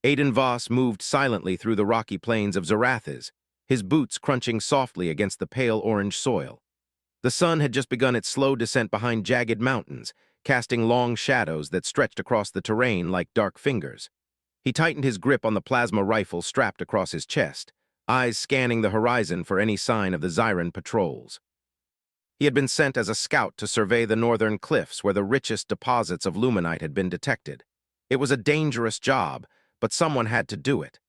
Aiden Voss moved silently through the rocky plains of Zarathas, his boots crunching softly against the pale orange soil. The sun had just begun its slow descent behind jagged mountains, casting long shadows that stretched across the terrain like dark fingers. He tightened his grip on the plasma rifle strapped across his chest, eyes scanning the horizon for any sign of the Zyran patrols. He had been sent as a scout to survey the northern cliffs where the richest deposits of luminite had been detected. It was a dangerous job, but someone had to do it.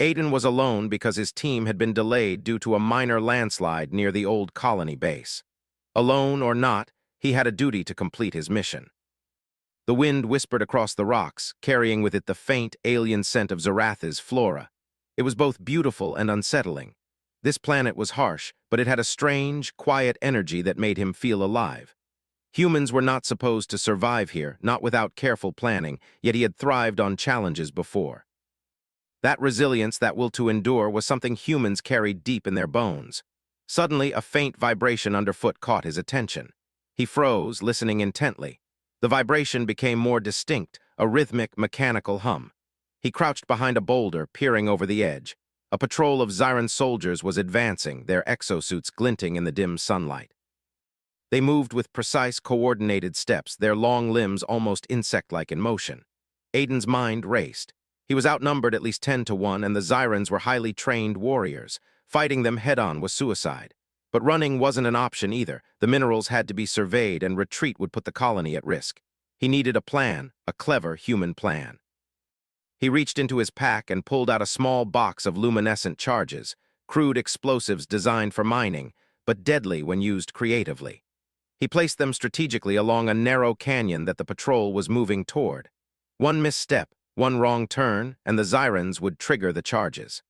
Aiden was alone because his team had been delayed due to a minor landslide near the old colony base. Alone or not, he had a duty to complete his mission. The wind whispered across the rocks, carrying with it the faint, alien scent of Zaratha's flora. It was both beautiful and unsettling. This planet was harsh, but it had a strange, quiet energy that made him feel alive. Humans were not supposed to survive here, not without careful planning, yet he had thrived on challenges before. That resilience, that will to endure, was something humans carried deep in their bones. Suddenly, a faint vibration underfoot caught his attention. He froze, listening intently. The vibration became more distinct, a rhythmic, mechanical hum. He crouched behind a boulder, peering over the edge. A patrol of Zyran soldiers was advancing, their exosuits glinting in the dim sunlight. They moved with precise, coordinated steps, their long limbs almost insect-like in motion. Aiden's mind raced. He was outnumbered at least 10-1, and the Zyrans were highly trained warriors. Fighting them head-on was suicide. But running wasn't an option either. The minerals had to be surveyed, and retreat would put the colony at risk. He needed a plan, a clever human plan. He reached into his pack and pulled out a small box of luminescent charges, crude explosives designed for mining, but deadly when used creatively. He placed them strategically along a narrow canyon that the patrol was moving toward. One misstep, one wrong turn, and the Zyrans would trigger the charges.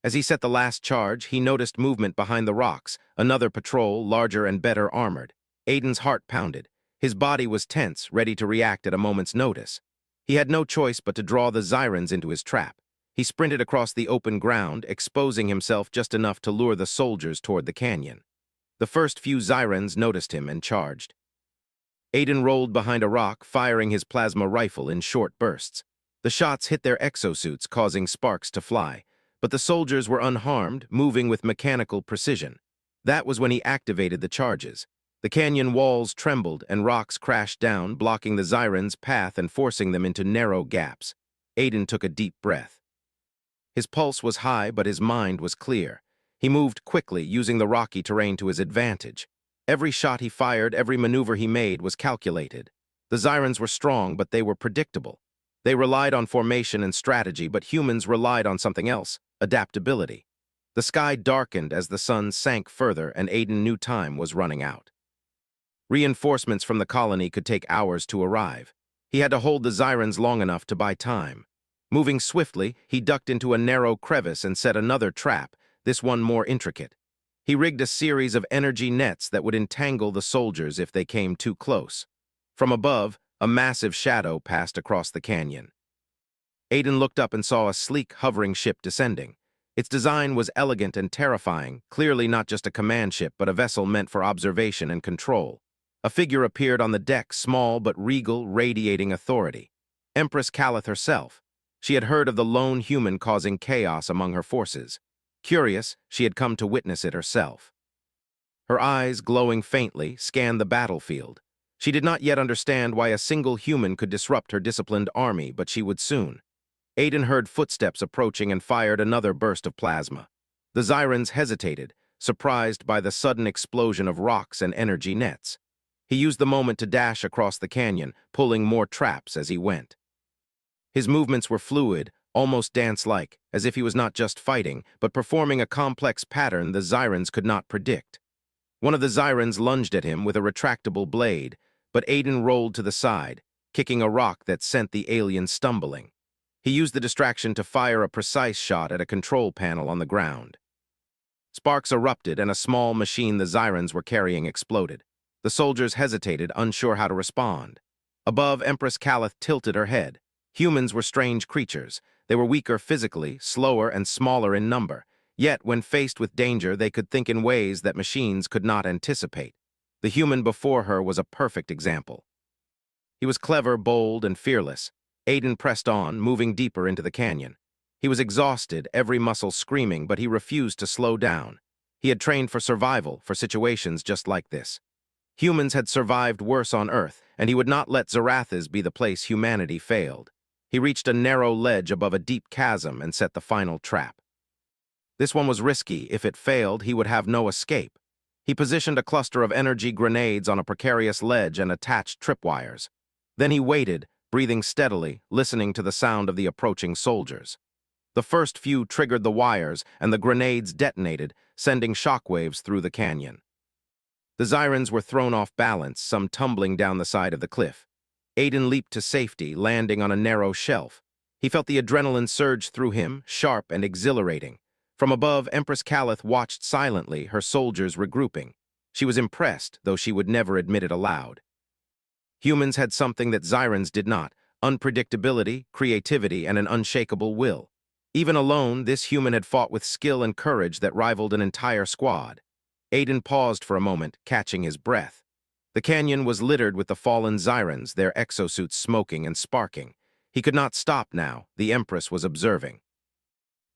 As he set the last charge, he noticed movement behind the rocks, another patrol, larger and better armored. Aiden's heart pounded. His body was tense, ready to react at a moment's notice. He had no choice but to draw the Zyrans into his trap. He sprinted across the open ground, exposing himself just enough to lure the soldiers toward the canyon. The first few Zyrans noticed him and charged. Aiden rolled behind a rock, firing his plasma rifle in short bursts. The shots hit their exosuits, causing sparks to fly. But the soldiers were unharmed, moving with mechanical precision. That was when he activated the charges. The canyon walls trembled and rocks crashed down, blocking the Zyrans' path and forcing them into narrow gaps. Aiden took a deep breath. His pulse was high, but his mind was clear. He moved quickly, using the rocky terrain to his advantage. Every shot he fired, every maneuver he made was calculated. The Zyrans were strong, but they were predictable. They relied on formation and strategy, but humans relied on something else: adaptability. The sky darkened as the sun sank further, and Aiden knew time was running out. Reinforcements from the colony could take hours to arrive. He had to hold the Zyrans long enough to buy time. Moving swiftly, he ducked into a narrow crevice and set another trap, this one more intricate. He rigged a series of energy nets that would entangle the soldiers if they came too close. From above, a massive shadow passed across the canyon. Aiden looked up and saw a sleek, hovering ship descending. Its design was elegant and terrifying, clearly not just a command ship, but a vessel meant for observation and control. A figure appeared on the deck, small but regal, radiating authority. Empress Calith herself. She had heard of the lone human causing chaos among her forces. Curious, she had come to witness it herself. Her eyes, glowing faintly, scanned the battlefield. She did not yet understand why a single human could disrupt her disciplined army, but she would soon. Aiden heard footsteps approaching and fired another burst of plasma. The Zyrans hesitated, surprised by the sudden explosion of rocks and energy nets. He used the moment to dash across the canyon, pulling more traps as he went. His movements were fluid, almost dance-like, as if he was not just fighting, but performing a complex pattern the Zyrans could not predict. One of the Zyrans lunged at him with a retractable blade, but Aiden rolled to the side, kicking a rock that sent the alien stumbling. He used the distraction to fire a precise shot at a control panel on the ground. Sparks erupted, and a small machine the Zyrans were carrying exploded. The soldiers hesitated, unsure how to respond. Above, Empress Calith tilted her head. Humans were strange creatures. They were weaker physically, slower and smaller in number. Yet, when faced with danger, they could think in ways that machines could not anticipate. The human before her was a perfect example. He was clever, bold, and fearless. Aiden pressed on, moving deeper into the canyon. He was exhausted, every muscle screaming, but he refused to slow down. He had trained for survival, for situations just like this. Humans had survived worse on Earth, and he would not let Zarathas be the place humanity failed. He reached a narrow ledge above a deep chasm and set the final trap. This one was risky. If it failed, he would have no escape. He positioned a cluster of energy grenades on a precarious ledge and attached tripwires. Then he waited, breathing steadily, listening to the sound of the approaching soldiers. The first few triggered the wires, and the grenades detonated, sending shockwaves through the canyon. The Zyrans were thrown off balance, some tumbling down the side of the cliff. Aiden leaped to safety, landing on a narrow shelf. He felt the adrenaline surge through him, sharp and exhilarating. From above, Empress Calith watched silently, her soldiers regrouping. She was impressed, though she would never admit it aloud. Humans had something that Zyrans did not: unpredictability, creativity, and an unshakable will. Even alone, this human had fought with skill and courage that rivaled an entire squad. Aiden paused for a moment, catching his breath. The canyon was littered with the fallen Zyrans, their exosuits smoking and sparking. He could not stop now. The Empress was observing.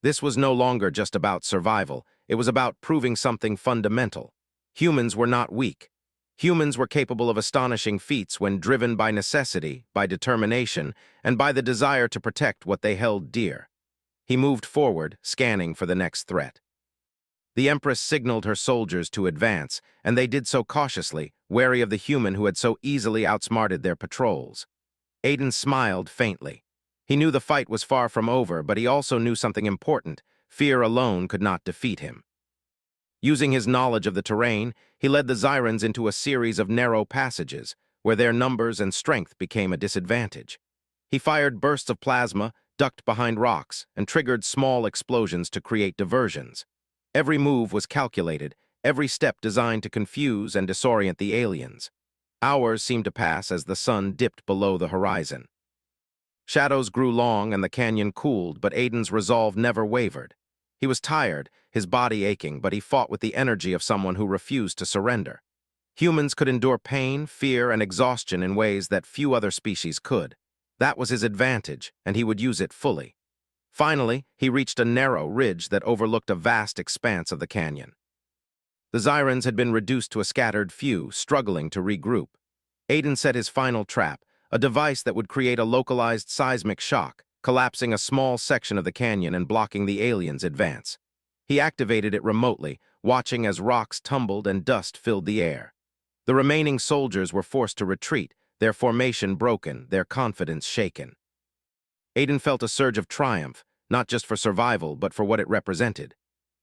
This was no longer just about survival. It was about proving something fundamental. Humans were not weak. Humans were capable of astonishing feats when driven by necessity, by determination, and by the desire to protect what they held dear. He moved forward, scanning for the next threat. The Empress signaled her soldiers to advance, and they did so cautiously, wary of the human who had so easily outsmarted their patrols. Aiden smiled faintly. He knew the fight was far from over, but he also knew something important: fear alone could not defeat him. Using his knowledge of the terrain, he led the Zyrans into a series of narrow passages, where their numbers and strength became a disadvantage. He fired bursts of plasma, ducked behind rocks, and triggered small explosions to create diversions. Every move was calculated, every step designed to confuse and disorient the aliens. Hours seemed to pass as the sun dipped below the horizon. Shadows grew long and the canyon cooled, but Aiden's resolve never wavered. He was tired, his body aching, but he fought with the energy of someone who refused to surrender. Humans could endure pain, fear, and exhaustion in ways that few other species could. That was his advantage, and he would use it fully. Finally, he reached a narrow ridge that overlooked a vast expanse of the canyon. The Zyrans had been reduced to a scattered few, struggling to regroup. Aiden set his final trap, a device that would create a localized seismic shock, collapsing a small section of the canyon and blocking the aliens' advance. He activated it remotely, watching as rocks tumbled and dust filled the air. The remaining soldiers were forced to retreat, their formation broken, their confidence shaken. Aiden felt a surge of triumph, not just for survival, but for what it represented.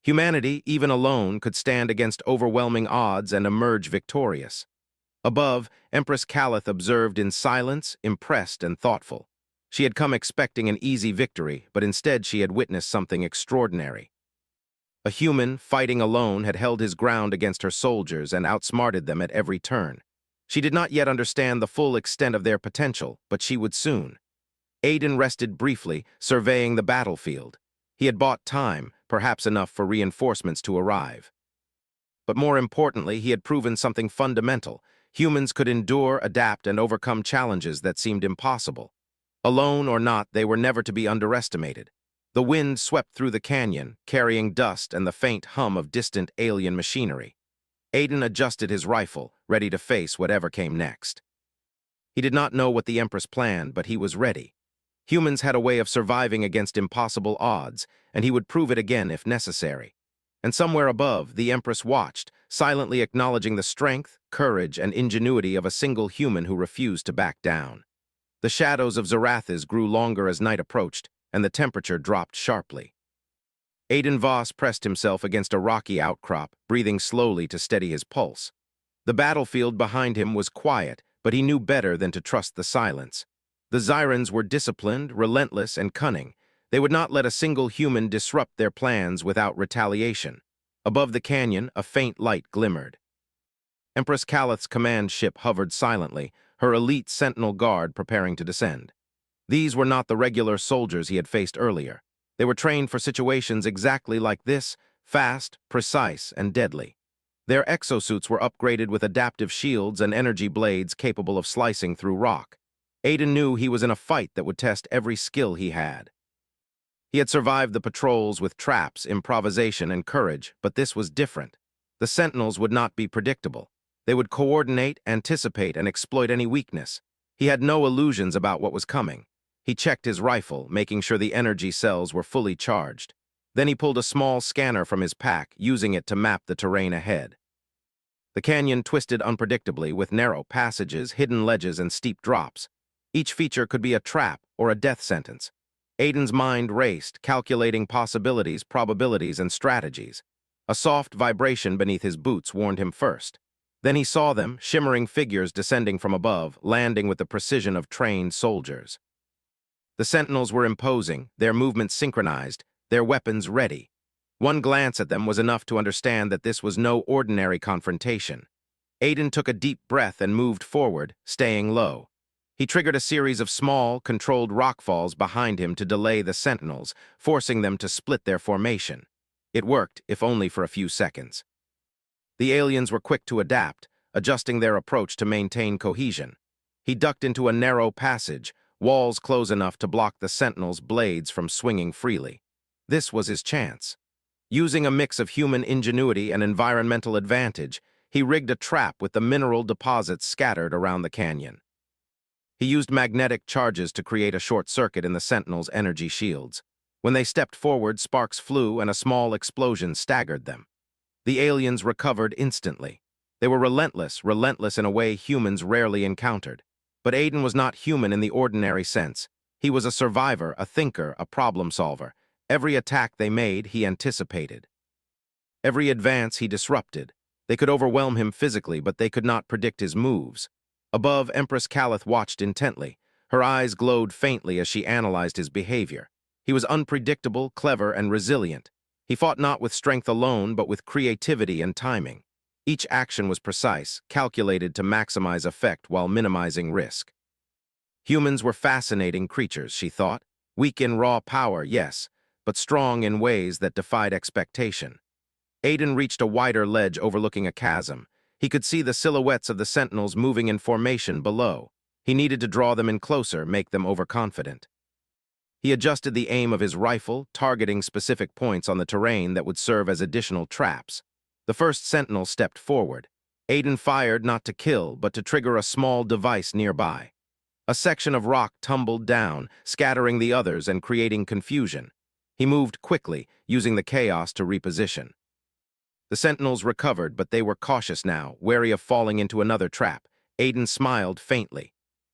Humanity, even alone, could stand against overwhelming odds and emerge victorious. Above, Empress Calith observed in silence, impressed and thoughtful. She had come expecting an easy victory, but instead she had witnessed something extraordinary. A human, fighting alone, had held his ground against her soldiers and outsmarted them at every turn. She did not yet understand the full extent of their potential, but she would soon. Aiden rested briefly, surveying the battlefield. He had bought time, perhaps enough for reinforcements to arrive. But more importantly, he had proven something fundamental. Humans could endure, adapt, and overcome challenges that seemed impossible. Alone or not, they were never to be underestimated. The wind swept through the canyon, carrying dust and the faint hum of distant alien machinery. Aiden adjusted his rifle, ready to face whatever came next. He did not know what the Empress planned, but he was ready. Humans had a way of surviving against impossible odds, and he would prove it again if necessary. And somewhere above, the Empress watched, silently acknowledging the strength, courage, and ingenuity of a single human who refused to back down. The shadows of Zarathas grew longer as night approached, and the temperature dropped sharply. Aiden Voss pressed himself against a rocky outcrop, breathing slowly to steady his pulse. The battlefield behind him was quiet, but he knew better than to trust the silence. The Zyrans were disciplined, relentless, and cunning. They would not let a single human disrupt their plans without retaliation. Above the canyon, a faint light glimmered. Empress Calith's command ship hovered silently, her elite sentinel guard preparing to descend. These were not the regular soldiers he had faced earlier. They were trained for situations exactly like this, fast, precise, and deadly. Their exosuits were upgraded with adaptive shields and energy blades capable of slicing through rock. Aiden knew he was in a fight that would test every skill he had. He had survived the patrols with traps, improvisation, and courage, but this was different. The Sentinels would not be predictable. They would coordinate, anticipate, and exploit any weakness. He had no illusions about what was coming. He checked his rifle, making sure the energy cells were fully charged. Then he pulled a small scanner from his pack, using it to map the terrain ahead. The canyon twisted unpredictably with narrow passages, hidden ledges, and steep drops. Each feature could be a trap or a death sentence. Aiden's mind raced, calculating possibilities, probabilities, and strategies. A soft vibration beneath his boots warned him first. Then he saw them, shimmering figures descending from above, landing with the precision of trained soldiers. The Sentinels were imposing, their movements synchronized, their weapons ready. One glance at them was enough to understand that this was no ordinary confrontation. Aiden took a deep breath and moved forward, staying low. He triggered a series of small, controlled rockfalls behind him to delay the Sentinels, forcing them to split their formation. It worked, if only for a few seconds. The aliens were quick to adapt, adjusting their approach to maintain cohesion. He ducked into a narrow passage, walls close enough to block the Sentinels' blades from swinging freely. This was his chance. Using a mix of human ingenuity and environmental advantage, he rigged a trap with the mineral deposits scattered around the canyon. He used magnetic charges to create a short circuit in the Sentinels' energy shields. When they stepped forward, sparks flew and a small explosion staggered them. The aliens recovered instantly. They were relentless in a way humans rarely encountered. But Aiden was not human in the ordinary sense. He was a survivor, a thinker, a problem solver. Every attack they made, he anticipated. Every advance he disrupted. They could overwhelm him physically, but they could not predict his moves. Above, Empress Calith watched intently. Her eyes glowed faintly as she analyzed his behavior. He was unpredictable, clever, and resilient. He fought not with strength alone, but with creativity and timing. Each action was precise, calculated to maximize effect while minimizing risk. Humans were fascinating creatures, she thought. Weak in raw power, yes, but strong in ways that defied expectation. Aiden reached a wider ledge overlooking a chasm. He could see the silhouettes of the Sentinels moving in formation below. He needed to draw them in closer, make them overconfident. He adjusted the aim of his rifle, targeting specific points on the terrain that would serve as additional traps. The first Sentinel stepped forward. Aiden fired not to kill, but to trigger a small device nearby. A section of rock tumbled down, scattering the others and creating confusion. He moved quickly, using the chaos to reposition. The Sentinels recovered, but they were cautious now, wary of falling into another trap. Aiden smiled faintly.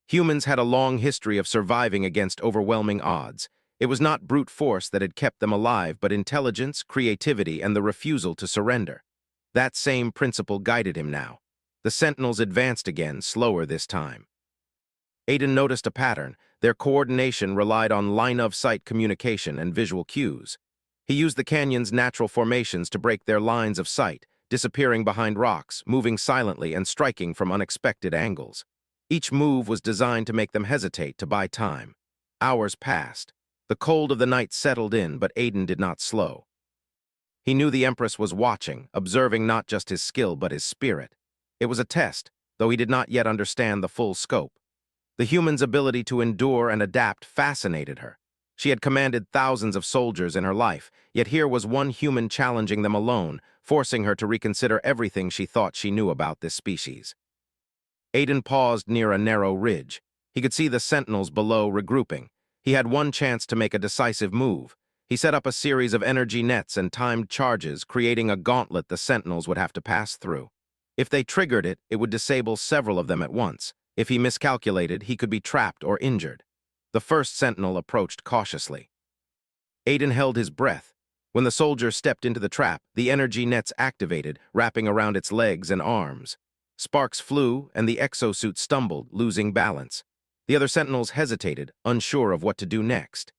Humans had a long history of surviving against overwhelming odds. It was not brute force that had kept them alive, but intelligence, creativity, and the refusal to surrender. That same principle guided him now. The Sentinels advanced again, slower this time. Aiden noticed a pattern. Their coordination relied on line-of-sight communication and visual cues. He used the canyon's natural formations to break their lines of sight, disappearing behind rocks, moving silently and striking from unexpected angles. Each move was designed to make them hesitate, to buy time. Hours passed. The cold of the night settled in, but Aiden did not slow. He knew the Empress was watching, observing not just his skill but his spirit. It was a test, though he did not yet understand the full scope. The human's ability to endure and adapt fascinated her. She had commanded thousands of soldiers in her life, yet here was one human challenging them alone, forcing her to reconsider everything she thought she knew about this species. Aiden paused near a narrow ridge. He could see the Sentinels below regrouping. He had one chance to make a decisive move. He set up a series of energy nets and timed charges, creating a gauntlet the Sentinels would have to pass through. If they triggered it, it would disable several of them at once. If he miscalculated, he could be trapped or injured. The first Sentinel approached cautiously. Aiden held his breath. When the soldier stepped into the trap, the energy nets activated, wrapping around its legs and arms. Sparks flew, and the exosuit stumbled, losing balance. The other Sentinels hesitated, unsure of what to do next.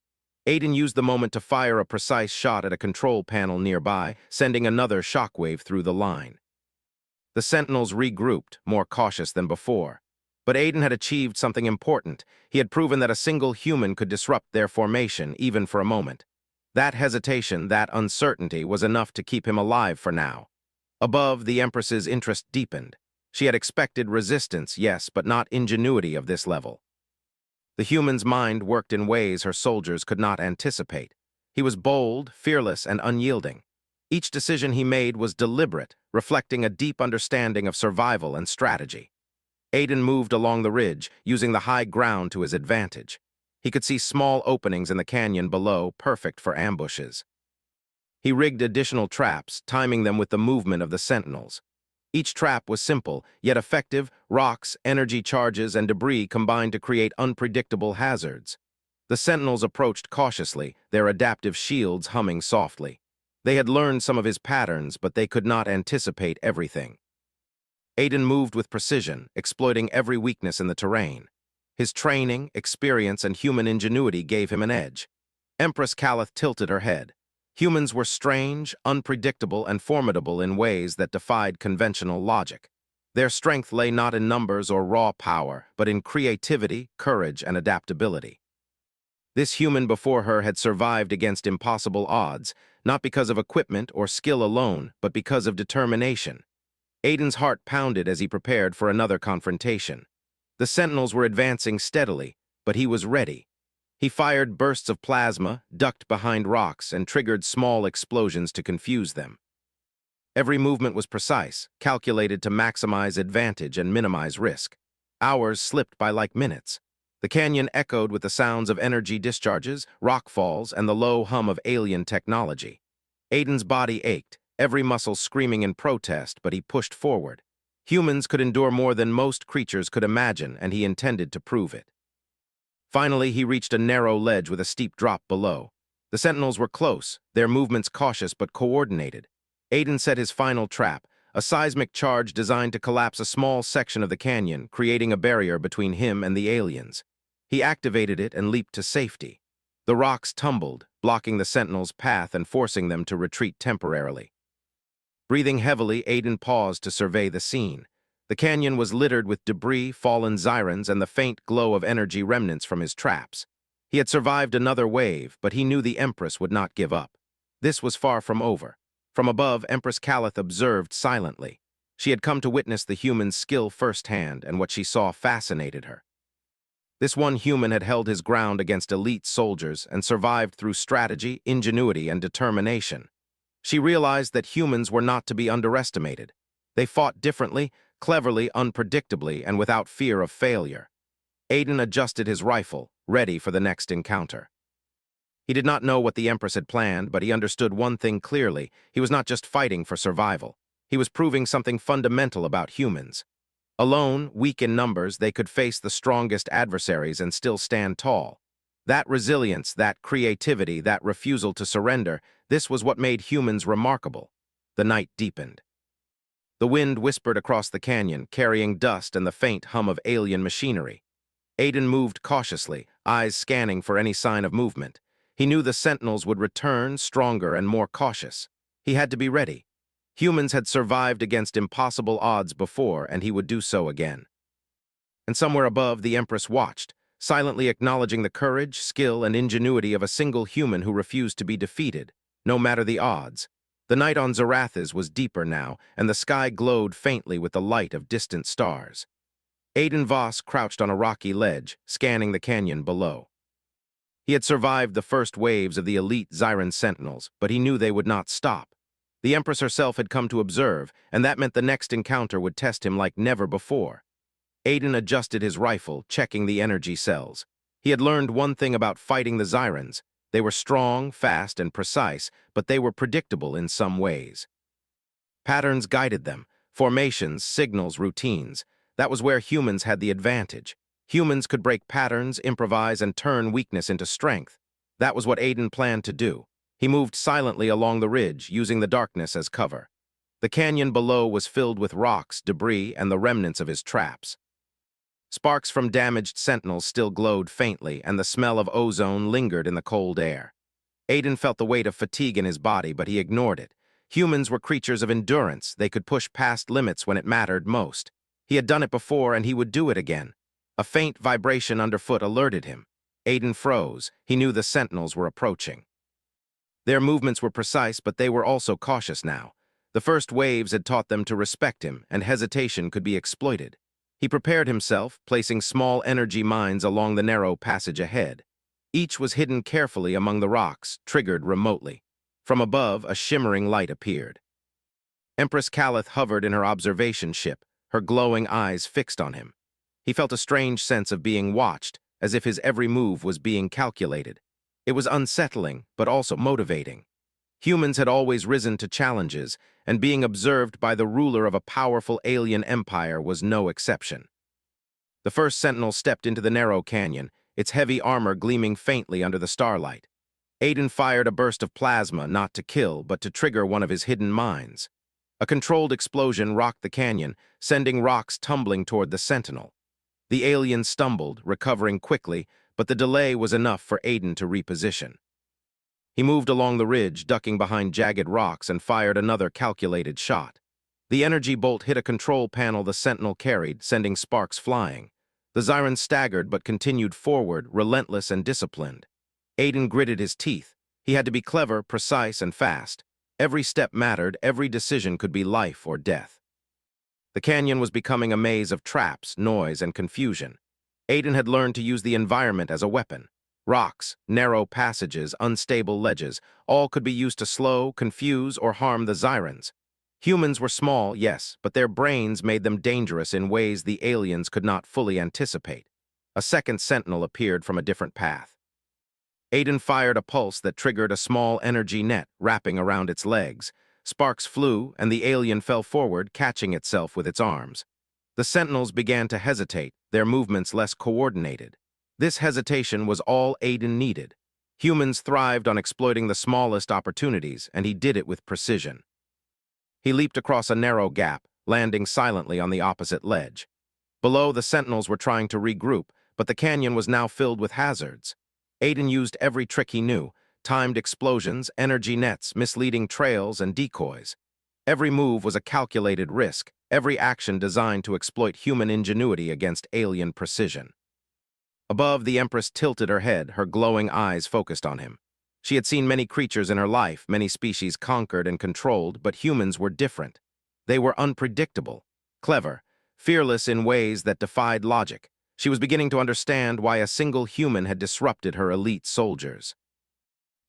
Aiden used the moment to fire a precise shot at a control panel nearby, sending another shockwave through the line. The Sentinels regrouped, more cautious than before. But Aiden had achieved something important. He had proven that a single human could disrupt their formation, even for a moment. That hesitation, that uncertainty, was enough to keep him alive for now. Above, the Empress's interest deepened. She had expected resistance, yes, but not ingenuity of this level. The human's mind worked in ways her soldiers could not anticipate. He was bold, fearless, and unyielding. Each decision he made was deliberate, reflecting a deep understanding of survival and strategy. Aiden moved along the ridge, using the high ground to his advantage. He could see small openings in the canyon below, perfect for ambushes. He rigged additional traps, timing them with the movement of the sentinels. Each trap was simple, yet effective. Rocks, energy charges, and debris combined to create unpredictable hazards. The sentinels approached cautiously, their adaptive shields humming softly. They had learned some of his patterns, but they could not anticipate everything. Aiden moved with precision, exploiting every weakness in the terrain. His training, experience, and human ingenuity gave him an edge. Empress Calith tilted her head. Humans were strange, unpredictable, and formidable in ways that defied conventional logic. Their strength lay not in numbers or raw power, but in creativity, courage, and adaptability. This human before her had survived against impossible odds, not because of equipment or skill alone, but because of determination. Aiden's heart pounded as he prepared for another confrontation. The sentinels were advancing steadily, but he was ready. He fired bursts of plasma, ducked behind rocks, and triggered small explosions to confuse them. Every movement was precise, calculated to maximize advantage and minimize risk. Hours slipped by like minutes. The canyon echoed with the sounds of energy discharges, rock falls, and the low hum of alien technology. Aiden's body ached, every muscle screaming in protest, but he pushed forward. Humans could endure more than most creatures could imagine, and he intended to prove it. Finally, he reached a narrow ledge with a steep drop below. The sentinels were close, their movements cautious but coordinated. Aiden set his final trap, a seismic charge designed to collapse a small section of the canyon, creating a barrier between him and the aliens. He activated it and leaped to safety. The rocks tumbled, blocking the sentinels' path and forcing them to retreat temporarily. Breathing heavily, Aiden paused to survey the scene. The canyon was littered with debris, fallen Zyrans, and the faint glow of energy remnants from his traps. He had survived another wave, but he knew the Empress would not give up. This was far from over. From above, Empress Calith observed silently. She had come to witness the human's skill firsthand, and what she saw fascinated her. This one human had held his ground against elite soldiers and survived through strategy, ingenuity, and determination. She realized that humans were not to be underestimated. They fought differently, cleverly, unpredictably, and without fear of failure. Aiden adjusted his rifle, ready for the next encounter. He did not know what the Empress had planned, but he understood one thing clearly. He was not just fighting for survival. He was proving something fundamental about humans. Alone, weak in numbers, they could face the strongest adversaries and still stand tall. That resilience, that creativity, that refusal to surrender, this was what made humans remarkable. The night deepened. The wind whispered across the canyon, carrying dust and the faint hum of alien machinery. Aiden moved cautiously, eyes scanning for any sign of movement. He knew the sentinels would return, stronger and more cautious. He had to be ready. Humans had survived against impossible odds before, and he would do so again. And somewhere above, the Empress watched, silently acknowledging the courage, skill, and ingenuity of a single human who refused to be defeated, no matter the odds. The night on Zarathis was deeper now, and the sky glowed faintly with the light of distant stars. Aiden Voss crouched on a rocky ledge, scanning the canyon below. He had survived the first waves of the elite Zyran sentinels, but he knew they would not stop. The Empress herself had come to observe, and that meant the next encounter would test him like never before. Aiden adjusted his rifle, checking the energy cells. He had learned one thing about fighting the Zyrans. They were strong, fast, and precise, but they were predictable in some ways. Patterns guided them, formations, signals, routines. That was where humans had the advantage. Humans could break patterns, improvise, and turn weakness into strength. That was what Aiden planned to do. He moved silently along the ridge, using the darkness as cover. The canyon below was filled with rocks, debris, and the remnants of his traps. Sparks from damaged sentinels still glowed faintly, and the smell of ozone lingered in the cold air. Aiden felt the weight of fatigue in his body, but he ignored it. Humans were creatures of endurance. They could push past limits when it mattered most. He had done it before, and he would do it again. A faint vibration underfoot alerted him. Aiden froze. He knew the sentinels were approaching. Their movements were precise, but they were also cautious now. The first waves had taught them to respect him, and hesitation could be exploited. He prepared himself, placing small energy mines along the narrow passage ahead. Each was hidden carefully among the rocks, triggered remotely. From above, a shimmering light appeared. Empress Calith hovered in her observation ship, her glowing eyes fixed on him. He felt a strange sense of being watched, as if his every move was being calculated. It was unsettling, but also motivating. Humans had always risen to challenges, and being observed by the ruler of a powerful alien empire was no exception. The first sentinel stepped into the narrow canyon, its heavy armor gleaming faintly under the starlight. Aiden fired a burst of plasma, not to kill, but to trigger one of his hidden mines. A controlled explosion rocked the canyon, sending rocks tumbling toward the sentinel. The alien stumbled, recovering quickly, but the delay was enough for Aiden to reposition. He moved along the ridge, ducking behind jagged rocks, and fired another calculated shot. The energy bolt hit a control panel the sentinel carried, sending sparks flying. The Zyran staggered but continued forward, relentless and disciplined. Aiden gritted his teeth. He had to be clever, precise, and fast. Every step mattered, every decision could be life or death. The canyon was becoming a maze of traps, noise, and confusion. Aiden had learned to use the environment as a weapon. Rocks, narrow passages, unstable ledges, all could be used to slow, confuse, or harm the Zyrans. Humans were small, yes, but their brains made them dangerous in ways the aliens could not fully anticipate. A second sentinel appeared from a different path. Aiden fired a pulse that triggered a small energy net wrapping around its legs. Sparks flew, and the alien fell forward, catching itself with its arms. The sentinels began to hesitate, their movements less coordinated. This hesitation was all Aiden needed. Humans thrived on exploiting the smallest opportunities, and he did it with precision. He leaped across a narrow gap, landing silently on the opposite ledge. Below, the sentinels were trying to regroup, but the canyon was now filled with hazards. Aiden used every trick he knew: timed explosions, energy nets, misleading trails, and decoys. Every move was a calculated risk, every action designed to exploit human ingenuity against alien precision. Above, the Empress tilted her head, her glowing eyes focused on him. She had seen many creatures in her life, many species conquered and controlled, but humans were different. They were unpredictable, clever, fearless in ways that defied logic. She was beginning to understand why a single human had disrupted her elite soldiers.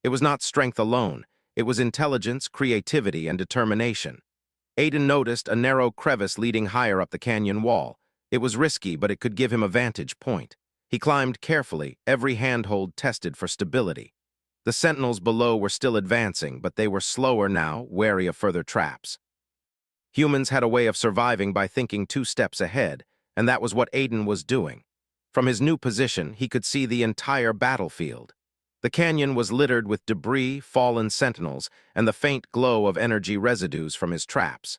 It was not strength alone, it was intelligence, creativity, and determination. Aiden noticed a narrow crevice leading higher up the canyon wall. It was risky, but it could give him a vantage point. He climbed carefully, every handhold tested for stability. The sentinels below were still advancing, but they were slower now, wary of further traps. Humans had a way of surviving by thinking 2 steps ahead, and that was what Aiden was doing. From his new position, he could see the entire battlefield. The canyon was littered with debris, fallen sentinels, and the faint glow of energy residues from his traps.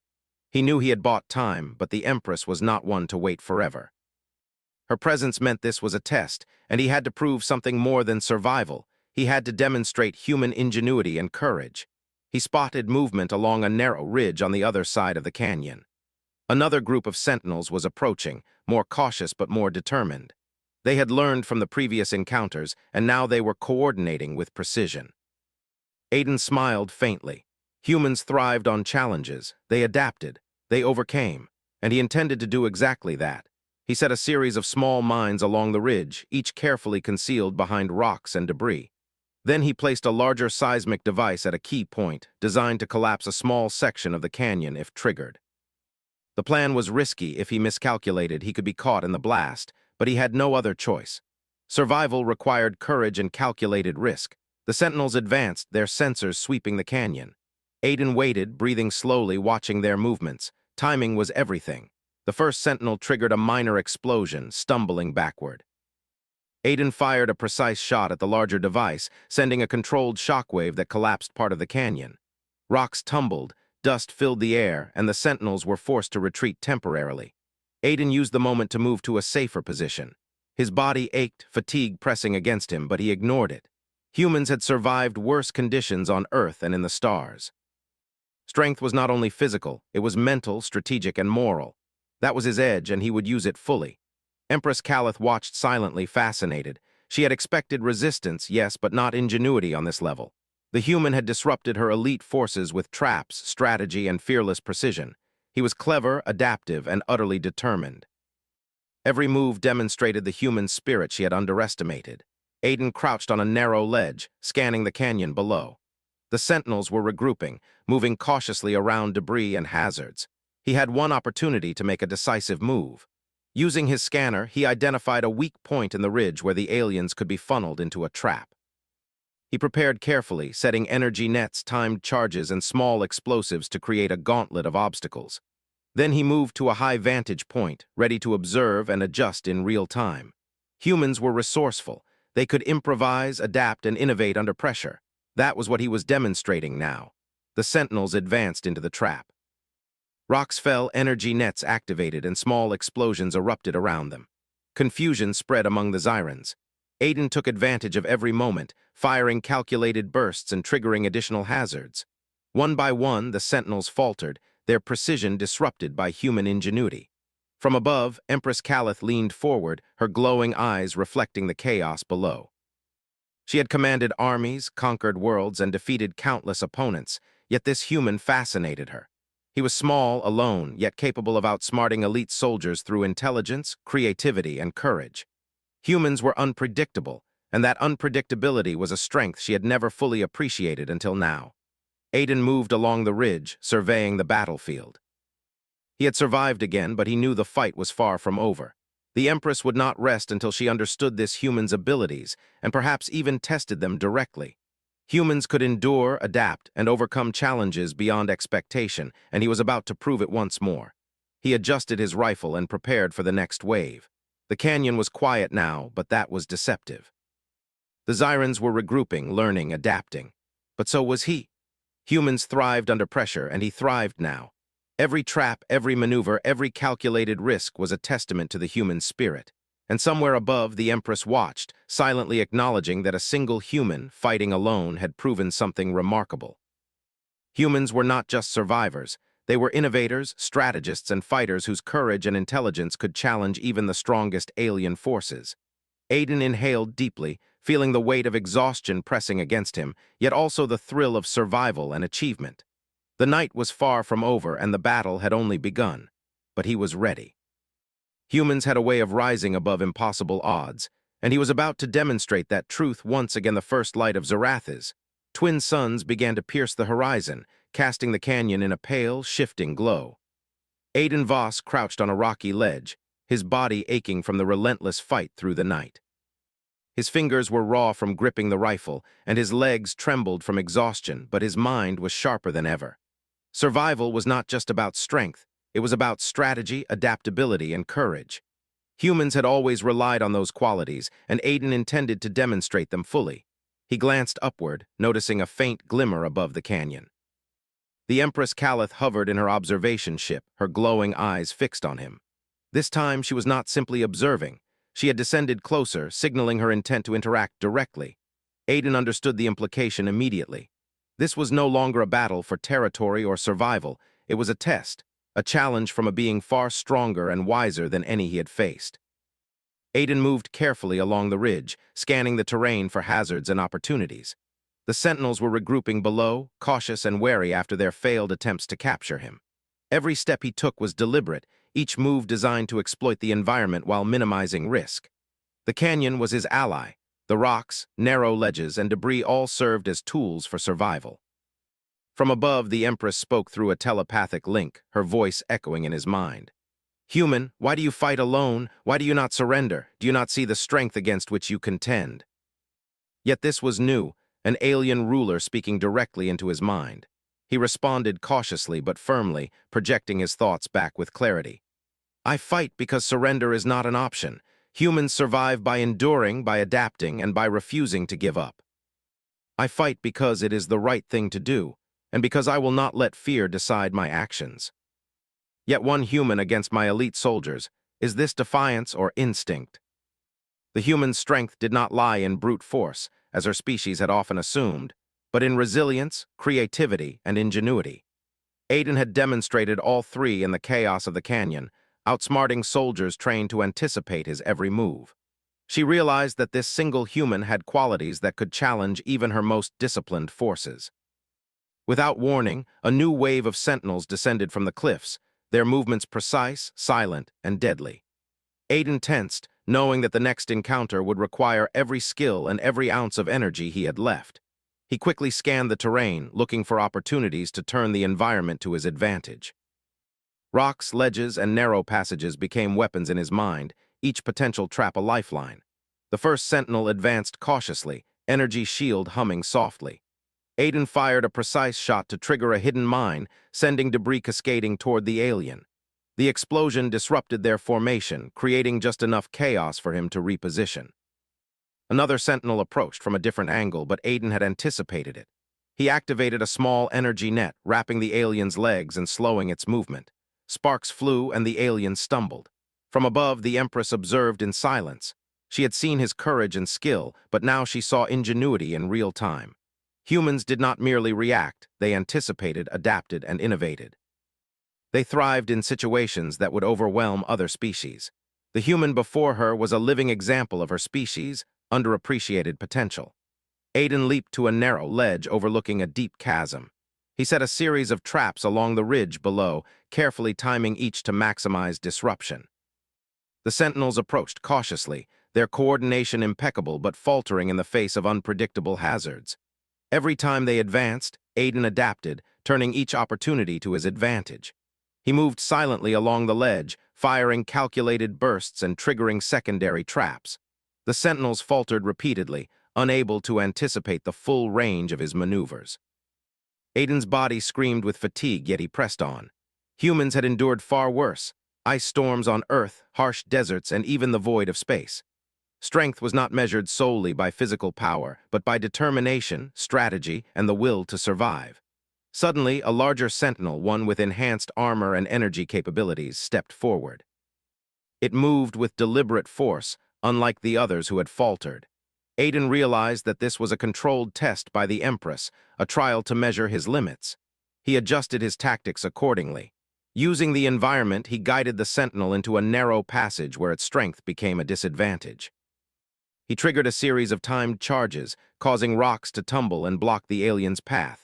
He knew he had bought time, but the Empress was not one to wait forever. Her presence meant this was a test, and he had to prove something more than survival. He had to demonstrate human ingenuity and courage. He spotted movement along a narrow ridge on the other side of the canyon. Another group of sentinels was approaching, more cautious but more determined. They had learned from the previous encounters, and now they were coordinating with precision. Aiden smiled faintly. Humans thrived on challenges. They adapted. They overcame. And he intended to do exactly that. He set a series of small mines along the ridge, each carefully concealed behind rocks and debris. Then he placed a larger seismic device at a key point, designed to collapse a small section of the canyon if triggered. The plan was risky. If he miscalculated, he could be caught in the blast, but he had no other choice. Survival required courage and calculated risk. The sentinels advanced, their sensors sweeping the canyon. Aiden waited, breathing slowly, watching their movements. Timing was everything. The first sentinel triggered a minor explosion, stumbling backward. Aiden fired a precise shot at the larger device, sending a controlled shockwave that collapsed part of the canyon. Rocks tumbled, dust filled the air, and the sentinels were forced to retreat temporarily. Aiden used the moment to move to a safer position. His body ached, fatigue pressing against him, but he ignored it. Humans had survived worse conditions on Earth and in the stars. Strength was not only physical, it was mental, strategic, and moral. That was his edge, and he would use it fully. Empress Calith watched silently, fascinated. She had expected resistance, yes, but not ingenuity on this level. The human had disrupted her elite forces with traps, strategy, and fearless precision. He was clever, adaptive, and utterly determined. Every move demonstrated the human spirit she had underestimated. Aiden crouched on a narrow ledge, scanning the canyon below. The sentinels were regrouping, moving cautiously around debris and hazards. He had one opportunity to make a decisive move. Using his scanner, he identified a weak point in the ridge where the aliens could be funneled into a trap. He prepared carefully, setting energy nets, timed charges, and small explosives to create a gauntlet of obstacles. Then he moved to a high vantage point, ready to observe and adjust in real time. Humans were resourceful. They could improvise, adapt, and innovate under pressure. That was what he was demonstrating now. The sentinels advanced into the trap. Rocks fell, energy nets activated, and small explosions erupted around them. Confusion spread among the Xyrans. Aiden took advantage of every moment, firing calculated bursts and triggering additional hazards. One by one, the sentinels faltered, their precision disrupted by human ingenuity. From above, Empress Calith leaned forward, her glowing eyes reflecting the chaos below. She had commanded armies, conquered worlds, and defeated countless opponents, yet this human fascinated her. He was small, alone, yet capable of outsmarting elite soldiers through intelligence, creativity, and courage. Humans were unpredictable, and that unpredictability was a strength she had never fully appreciated until now. Aiden moved along the ridge, surveying the battlefield. He had survived again, but he knew the fight was far from over. The Empress would not rest until she understood this human's abilities, and perhaps even tested them directly. Humans could endure, adapt, and overcome challenges beyond expectation, and he was about to prove it once more. He adjusted his rifle and prepared for the next wave. The canyon was quiet now, but that was deceptive. The Xyrans were regrouping, learning, adapting. But so was he. Humans thrived under pressure, and he thrived now. Every trap, every maneuver, every calculated risk was a testament to the human spirit. And somewhere above, the Empress watched, silently acknowledging that a single human, fighting alone, had proven something remarkable. Humans were not just survivors. They were innovators, strategists, and fighters whose courage and intelligence could challenge even the strongest alien forces. Aiden inhaled deeply, feeling the weight of exhaustion pressing against him, yet also the thrill of survival and achievement. The night was far from over, and the battle had only begun. But he was ready. Humans had a way of rising above impossible odds, and he was about to demonstrate that truth once again. The first light of Zarath's twin suns began to pierce the horizon, casting the canyon in a pale, shifting glow. Aiden Voss crouched on a rocky ledge, his body aching from the relentless fight through the night. His fingers were raw from gripping the rifle, and his legs trembled from exhaustion, but his mind was sharper than ever. Survival was not just about strength. It was about strategy, adaptability, and courage. Humans had always relied on those qualities, and Aiden intended to demonstrate them fully. He glanced upward, noticing a faint glimmer above the canyon. The Empress Calith hovered in her observation ship, her glowing eyes fixed on him. This time she was not simply observing. She had descended closer, signaling her intent to interact directly. Aiden understood the implication immediately. This was no longer a battle for territory or survival. It was a test, a challenge from a being far stronger and wiser than any he had faced. Aiden moved carefully along the ridge, scanning the terrain for hazards and opportunities. The sentinels were regrouping below, cautious and wary after their failed attempts to capture him. Every step he took was deliberate, each move designed to exploit the environment while minimizing risk. The canyon was his ally. The rocks, narrow ledges, and debris all served as tools for survival. From above, the Empress spoke through a telepathic link, her voice echoing in his mind. "Human, why do you fight alone? Why do you not surrender? Do you not see the strength against which you contend?" Yet this was new, an alien ruler speaking directly into his mind. He responded cautiously but firmly, projecting his thoughts back with clarity. "I fight because surrender is not an option. Humans survive by enduring, by adapting, and by refusing to give up. I fight because it is the right thing to do, and because I will not let fear decide my actions. Yet one human against my elite soldiers, is this defiance or instinct?" The human's strength did not lie in brute force, as her species had often assumed, but in resilience, creativity, and ingenuity. Aiden had demonstrated all three in the chaos of the canyon, outsmarting soldiers trained to anticipate his every move. She realized that this single human had qualities that could challenge even her most disciplined forces. Without warning, a new wave of sentinels descended from the cliffs, their movements precise, silent, and deadly. Aiden tensed, knowing that the next encounter would require every skill and every ounce of energy he had left. He quickly scanned the terrain, looking for opportunities to turn the environment to his advantage. Rocks, ledges, and narrow passages became weapons in his mind, each potential trap a lifeline. The first sentinel advanced cautiously, energy shield humming softly. Aiden fired a precise shot to trigger a hidden mine, sending debris cascading toward the alien. The explosion disrupted their formation, creating just enough chaos for him to reposition. Another sentinel approached from a different angle, but Aiden had anticipated it. He activated a small energy net, wrapping the alien's legs and slowing its movement. Sparks flew and the alien stumbled. From above, the Empress observed in silence. She had seen his courage and skill, but now she saw ingenuity in real time. Humans did not merely react, they anticipated, adapted, and innovated. They thrived in situations that would overwhelm other species. The human before her was a living example of her species' underappreciated potential. Aiden leaped to a narrow ledge overlooking a deep chasm. He set a series of traps along the ridge below, carefully timing each to maximize disruption. The sentinels approached cautiously, their coordination impeccable but faltering in the face of unpredictable hazards. Every time they advanced, Aiden adapted, turning each opportunity to his advantage. He moved silently along the ledge, firing calculated bursts and triggering secondary traps. The sentinels faltered repeatedly, unable to anticipate the full range of his maneuvers. Aiden's body screamed with fatigue, yet he pressed on. Humans had endured far worse: ice storms on Earth, harsh deserts, and even the void of space. Strength was not measured solely by physical power, but by determination, strategy, and the will to survive. Suddenly, a larger sentinel, one with enhanced armor and energy capabilities, stepped forward. It moved with deliberate force, unlike the others who had faltered. Aiden realized that this was a controlled test by the Empress, a trial to measure his limits. He adjusted his tactics accordingly. Using the environment, he guided the sentinel into a narrow passage where its strength became a disadvantage. He triggered a series of timed charges, causing rocks to tumble and block the alien's path.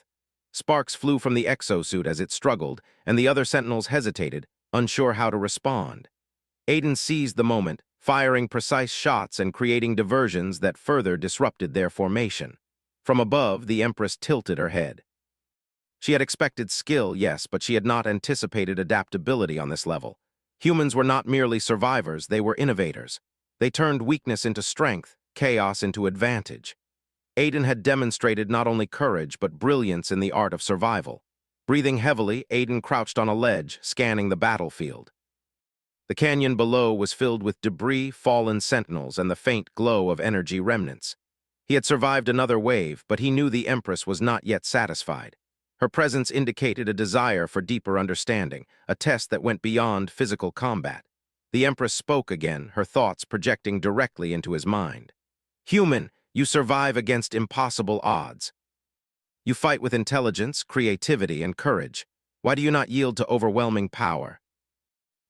Sparks flew from the exosuit as it struggled, and the other sentinels hesitated, unsure how to respond. Aiden seized the moment, firing precise shots and creating diversions that further disrupted their formation. From above, the Empress tilted her head. She had expected skill, yes, but she had not anticipated adaptability on this level. Humans were not merely survivors, they were innovators. They turned weakness into strength, chaos into advantage. Aiden had demonstrated not only courage, but brilliance in the art of survival. Breathing heavily, Aiden crouched on a ledge, scanning the battlefield. The canyon below was filled with debris, fallen sentinels, and the faint glow of energy remnants. He had survived another wave, but he knew the Empress was not yet satisfied. Her presence indicated a desire for deeper understanding, a test that went beyond physical combat. The Empress spoke again, her thoughts projecting directly into his mind. "Human, you survive against impossible odds. You fight with intelligence, creativity, and courage. Why do you not yield to overwhelming power?"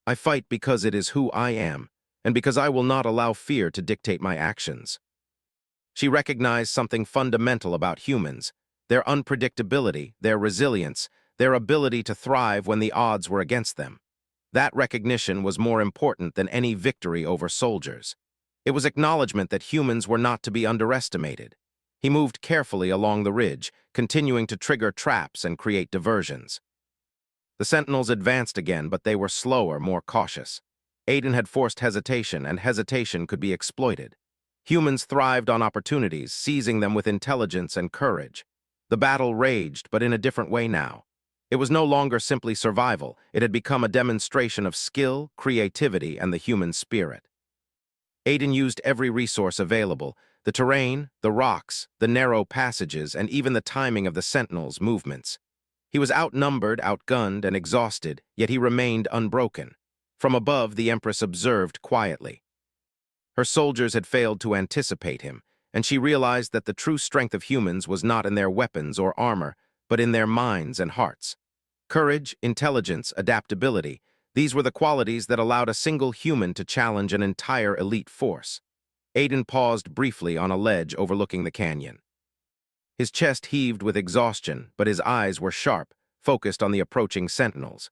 "I fight because it is who I am, and because I will not allow fear to dictate my actions." She recognized something fundamental about humans: their unpredictability, their resilience, their ability to thrive when the odds were against them. That recognition was more important than any victory over soldiers. It was acknowledgement that humans were not to be underestimated. He moved carefully along the ridge, continuing to trigger traps and create diversions. The sentinels advanced again, but they were slower, more cautious. Aiden had forced hesitation, and hesitation could be exploited. Humans thrived on opportunities, seizing them with intelligence and courage. The battle raged, but in a different way now. It was no longer simply survival, it had become a demonstration of skill, creativity, and the human spirit. Aiden used every resource available: the terrain, the rocks, the narrow passages, and even the timing of the sentinels' movements. He was outnumbered, outgunned, and exhausted, yet he remained unbroken. From above, the Empress observed quietly. Her soldiers had failed to anticipate him, and she realized that the true strength of humans was not in their weapons or armor, but in their minds and hearts. Courage, intelligence, adaptability, these were the qualities that allowed a single human to challenge an entire elite force. Aiden paused briefly on a ledge overlooking the canyon. His chest heaved with exhaustion, but his eyes were sharp, focused on the approaching sentinels.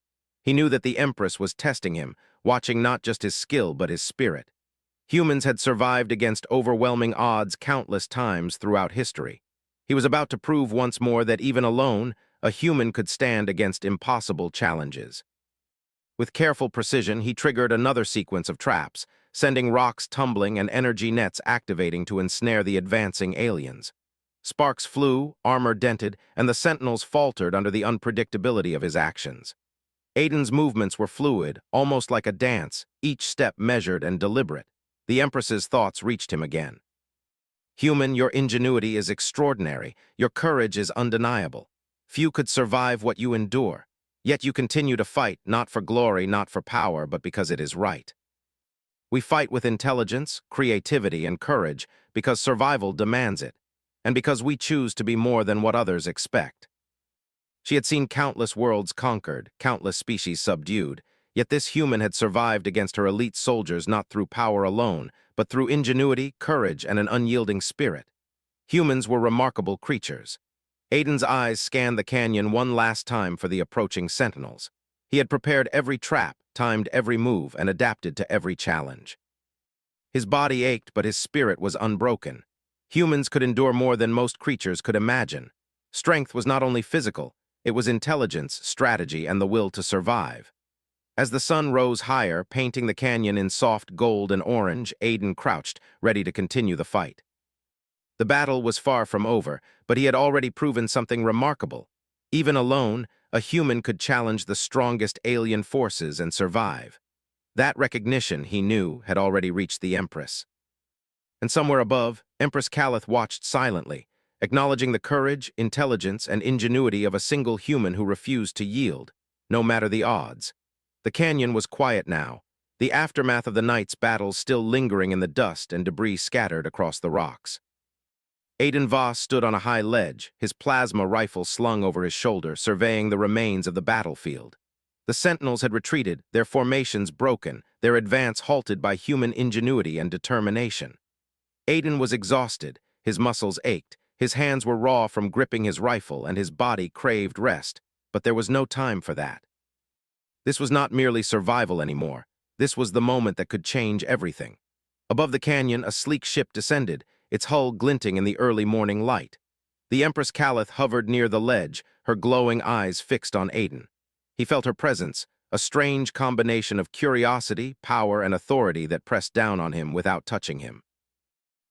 He knew that the Empress was testing him, watching not just his skill but his spirit. Humans had survived against overwhelming odds countless times throughout history. He was about to prove once more that even alone, a human could stand against impossible challenges. With careful precision, he triggered another sequence of traps, sending rocks tumbling and energy nets activating to ensnare the advancing aliens. Sparks flew, armor dented, and the sentinels faltered under the unpredictability of his actions. Aiden's movements were fluid, almost like a dance, each step measured and deliberate. The Empress's thoughts reached him again. Human, your ingenuity is extraordinary. Your courage is undeniable. Few could survive what you endure. Yet you continue to fight, not for glory, not for power, but because it is right. We fight with intelligence, creativity, and courage because survival demands it, and because we choose to be more than what others expect. She had seen countless worlds conquered, countless species subdued, yet this human had survived against her elite soldiers not through power alone, but through ingenuity, courage, and an unyielding spirit. Humans were remarkable creatures. Aiden's eyes scanned the canyon one last time for the approaching sentinels. He had prepared every trap, timed every move, and adapted to every challenge. His body ached, but his spirit was unbroken. Humans could endure more than most creatures could imagine. Strength was not only physical, it was intelligence, strategy, and the will to survive. As the sun rose higher, painting the canyon in soft gold and orange, Aiden crouched, ready to continue the fight. The battle was far from over, but he had already proven something remarkable. Even alone, a human could challenge the strongest alien forces and survive. That recognition, he knew, had already reached the Empress. And somewhere above, Empress Calith watched silently, acknowledging the courage, intelligence, and ingenuity of a single human who refused to yield, no matter the odds. The canyon was quiet now, the aftermath of the night's battles still lingering in the dust and debris scattered across the rocks. Aiden Voss stood on a high ledge, his plasma rifle slung over his shoulder, surveying the remains of the battlefield. The sentinels had retreated, their formations broken, their advance halted by human ingenuity and determination. Aiden was exhausted, his muscles ached, his hands were raw from gripping his rifle, and his body craved rest, but there was no time for that. This was not merely survival anymore. This was the moment that could change everything. Above the canyon, a sleek ship descended, its hull glinting in the early morning light. The Empress Calith hovered near the ledge, her glowing eyes fixed on Aiden. He felt her presence, a strange combination of curiosity, power, and authority that pressed down on him without touching him.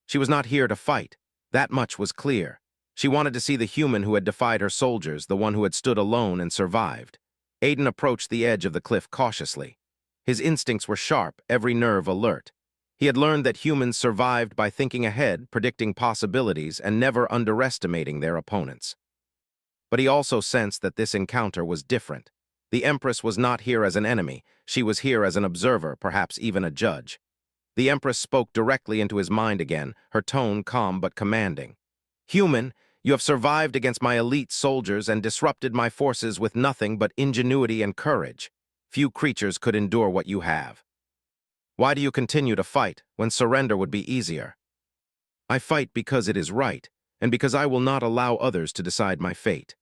She was not here to fight. That much was clear. She wanted to see the human who had defied her soldiers, the one who had stood alone and survived. Aiden approached the edge of the cliff cautiously. His instincts were sharp, every nerve alert. He had learned that humans survived by thinking ahead, predicting possibilities, and never underestimating their opponents. But he also sensed that this encounter was different. The Empress was not here as an enemy. She was here as an observer, perhaps even a judge. The Empress spoke directly into his mind again, her tone calm but commanding. "Human, you have survived against my elite soldiers and disrupted my forces with nothing but ingenuity and courage. Few creatures could endure what you have. Why do you continue to fight when surrender would be easier?" "I fight because it is right, and because I will not allow others to decide my fate."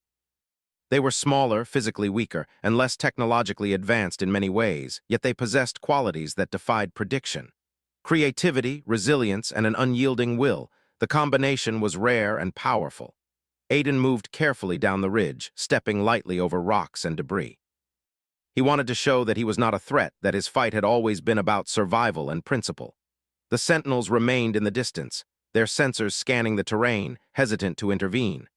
They were smaller, physically weaker, and less technologically advanced in many ways, yet they possessed qualities that defied prediction. Creativity, resilience, and an unyielding will, the combination was rare and powerful. Aiden moved carefully down the ridge, stepping lightly over rocks and debris. He wanted to show that he was not a threat, that his fight had always been about survival and principle. The sentinels remained in the distance, their sensors scanning the terrain, hesitant to intervene.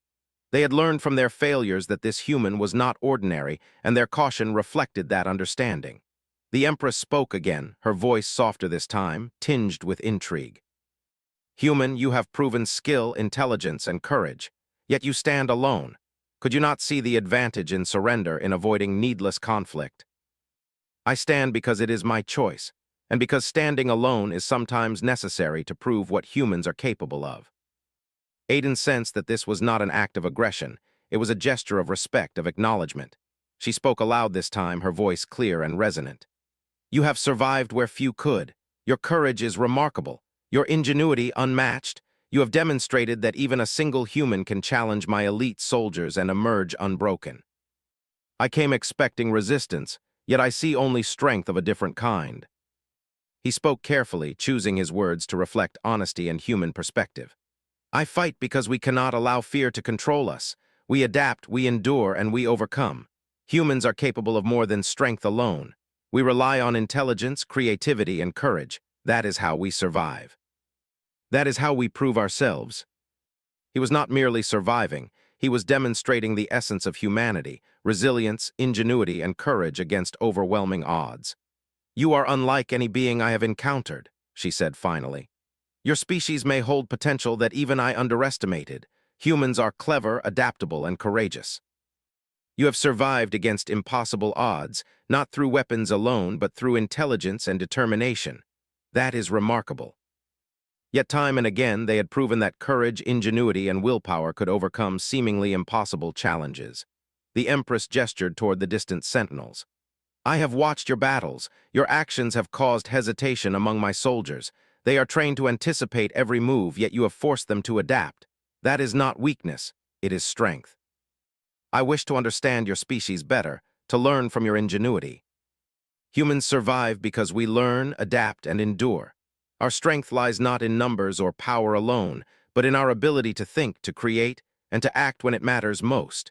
They had learned from their failures that this human was not ordinary, and their caution reflected that understanding. The Empress spoke again, her voice softer this time, tinged with intrigue. "Human, you have proven skill, intelligence, and courage, yet you stand alone. Could you not see the advantage in surrender, in avoiding needless conflict?" "I stand because it is my choice, and because standing alone is sometimes necessary to prove what humans are capable of." Aiden sensed that this was not an act of aggression. It was a gesture of respect, of acknowledgement. She spoke aloud this time, her voice clear and resonant. "You have survived where few could. Your courage is remarkable. Your ingenuity unmatched. You have demonstrated that even a single human can challenge my elite soldiers and emerge unbroken. I came expecting resistance, yet I see only strength of a different kind. He spoke carefully, choosing his words to reflect honesty and human perspective. I fight because we cannot allow fear to control us. We adapt, we endure, and we overcome. Humans are capable of more than strength alone. We rely on intelligence, creativity, and courage. That is how we survive. That is how we prove ourselves. He was not merely surviving, he was demonstrating the essence of humanity, resilience, ingenuity, and courage against overwhelming odds. "You are unlike any being I have encountered," she said finally. "Your species may hold potential that even I underestimated. Humans are clever, adaptable, and courageous. You have survived against impossible odds, not through weapons alone, but through intelligence and determination. That is remarkable." Yet time and again they had proven that courage, ingenuity, and willpower could overcome seemingly impossible challenges. The Empress gestured toward the distant sentinels. "I have watched your battles. Your actions have caused hesitation among my soldiers. They are trained to anticipate every move, yet you have forced them to adapt. That is not weakness, it is strength. I wish to understand your species better, to learn from your ingenuity. Humans survive because we learn, adapt, and endure. Our strength lies not in numbers or power alone, but in our ability to think, to create, and to act when it matters most.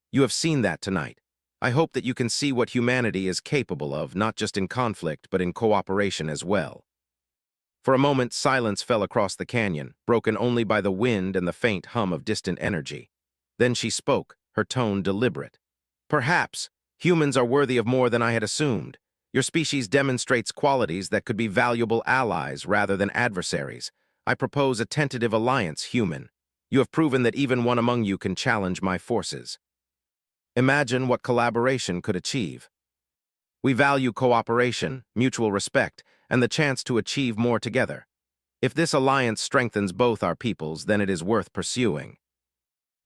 You have seen that tonight. I hope that you can see what humanity is capable of, not just in conflict, but in cooperation as well." For a moment, silence fell across the canyon, broken only by the wind and the faint hum of distant energy. Then she spoke, her tone deliberate. "Perhaps humans are worthy of more than I had assumed. Your species demonstrates qualities that could be valuable allies rather than adversaries. I propose a tentative alliance, human. You have proven that even one among you can challenge my forces. Imagine what collaboration could achieve. We value cooperation, mutual respect, and the chance to achieve more together. If this alliance strengthens both our peoples, then it is worth pursuing."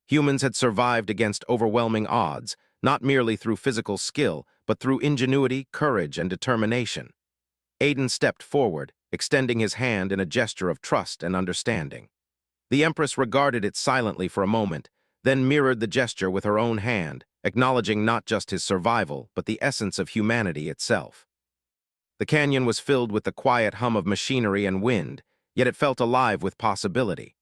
Humans had survived against overwhelming odds, not merely through physical skill, but through ingenuity, courage, and determination. Aiden stepped forward, extending his hand in a gesture of trust and understanding. The Empress regarded it silently for a moment, then mirrored the gesture with her own hand, acknowledging not just his survival, but the essence of humanity itself. The canyon was filled with the quiet hum of machinery and wind, yet it felt alive with possibility.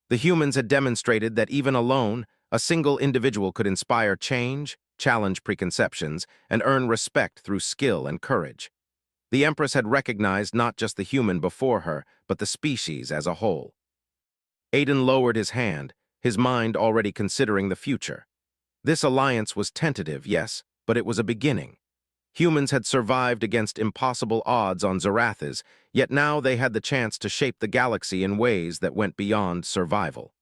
The humans had demonstrated that even alone, a single individual could inspire change, challenge preconceptions, and earn respect through skill and courage. The Empress had recognized not just the human before her, but the species as a whole. Aiden lowered his hand, his mind already considering the future. This alliance was tentative, yes, but it was a beginning. Humans had survived against impossible odds on Zarathas, yet now they had the chance to shape the galaxy in ways that went beyond survival.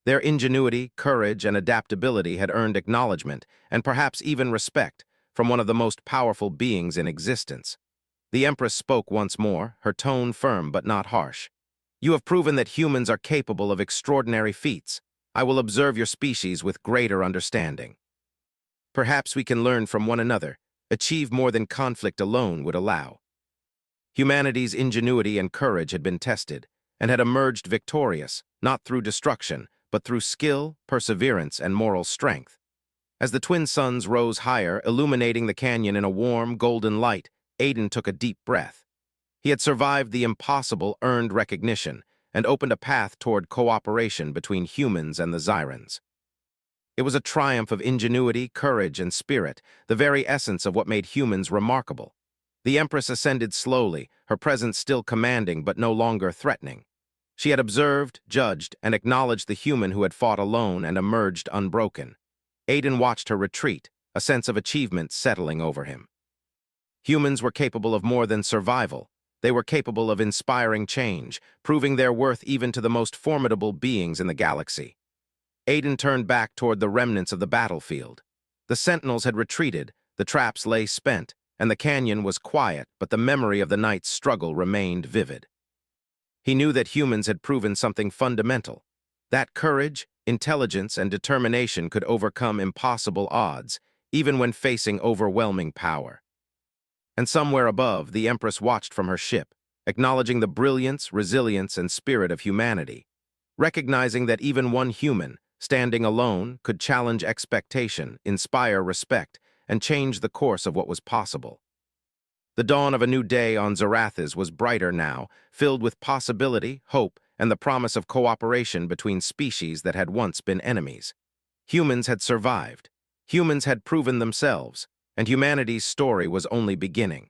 Their ingenuity, courage, and adaptability had earned acknowledgement, and perhaps even respect, from one of the most powerful beings in existence. The Empress spoke once more, her tone firm but not harsh. "You have proven that humans are capable of extraordinary feats. I will observe your species with greater understanding. Perhaps we can learn from one another, achieve more than conflict alone would allow." Humanity's ingenuity and courage had been tested, and had emerged victorious, not through destruction, but through skill, perseverance, and moral strength. As the twin suns rose higher, illuminating the canyon in a warm, golden light, Aiden took a deep breath. He had survived the impossible, earned recognition, and opened a path toward cooperation between humans and the Zyrans. It was a triumph of ingenuity, courage, and spirit, the very essence of what made humans remarkable. The Empress ascended slowly, her presence still commanding but no longer threatening. She had observed, judged, and acknowledged the human who had fought alone and emerged unbroken. Aiden watched her retreat, a sense of achievement settling over him. Humans were capable of more than survival. They were capable of inspiring change, proving their worth even to the most formidable beings in the galaxy. Aiden turned back toward the remnants of the battlefield. The sentinels had retreated, the traps lay spent, and the canyon was quiet, but the memory of the night's struggle remained vivid. He knew that humans had proven something fundamental, that courage, intelligence, and determination could overcome impossible odds, even when facing overwhelming power. And somewhere above, the Empress watched from her ship, acknowledging the brilliance, resilience, and spirit of humanity, recognizing that even one human, standing alone, could challenge expectation, inspire respect, and change the course of what was possible. The dawn of a new day on Zarathis was brighter now, filled with possibility, hope, and the promise of cooperation between species that had once been enemies. Humans had survived. Humans had proven themselves, and humanity's story was only beginning.